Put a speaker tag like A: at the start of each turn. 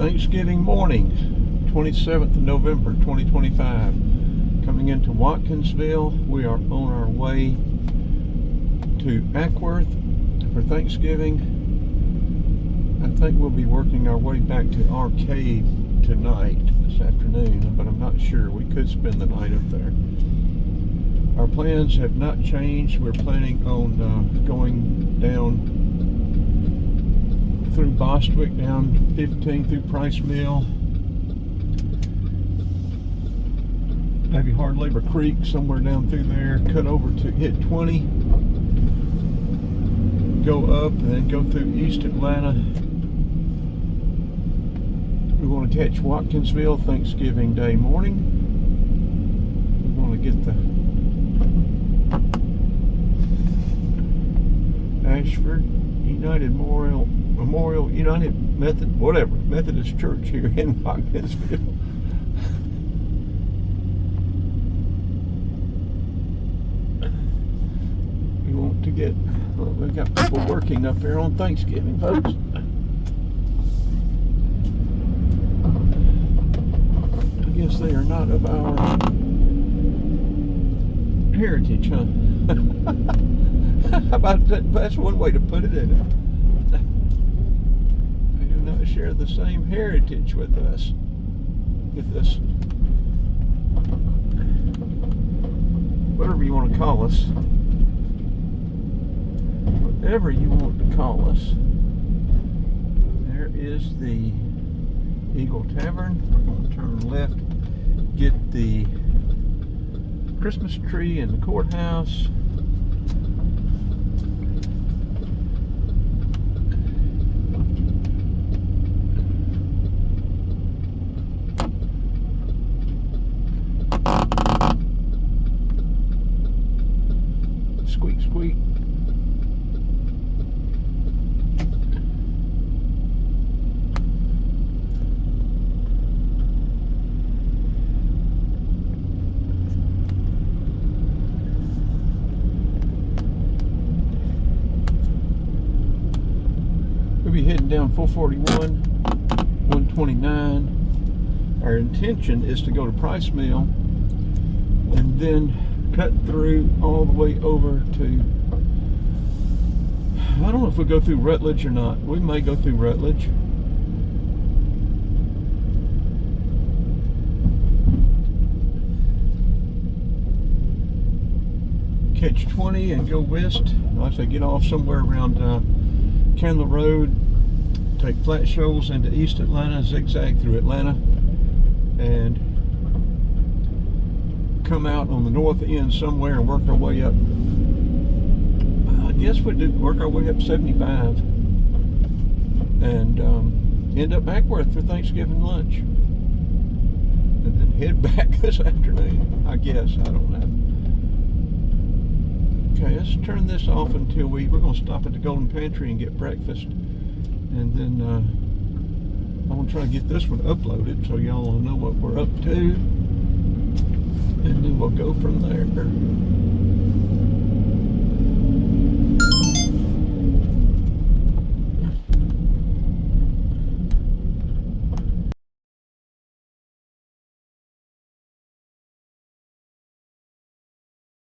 A: Thanksgiving morning, 27th of November 2025. Coming into Watkinsville. We are on our way to Ackworth for Thanksgiving. I think we'll be working our way back to Arcade tonight, this afternoon, but I'm not sure. We could spend the night up there. Our plans have not changed. We're planning on going down through Bostwick, down 15 through Price Mill, maybe Hard Labor Creek, somewhere down through there, cut over to hit 20, go up and then go through East Atlanta. We want to catch Watkinsville Thanksgiving Day morning. We want to get the Ashford United Memorial United Methodist Church here in Watkinsville. We want to get, well, we've got people working up there on Thanksgiving, folks. I guess they are not of our heritage, huh? How about that? That's one way to put it, isn't it? They do not share the same heritage with us. Whatever you want to call us. Whatever you want to call us. There is the Eagle Tavern. We're going to turn left, get the Christmas tree in the courthouse. Squeak, squeak. We'll be heading down 441, 129. Our intention is to go to Price Mill and then cut through all the way over to, I don't know if we'll go through Rutledge or not. We may go through Rutledge. Catch 20 and go west. I say get off somewhere around Candler Road, take Flat Shoals into East Atlanta, zigzag through Atlanta, and come out on the north end somewhere and work our way up. I guess we'd work our way up 75 and end up Ackworth for Thanksgiving lunch, and then head back this afternoon, I guess. I don't know. Okay, let's turn this off until we're going to stop at the Golden Pantry and get breakfast, and then I'm going to try to get this one uploaded so y'all will know what we're up to. And then we'll go from there.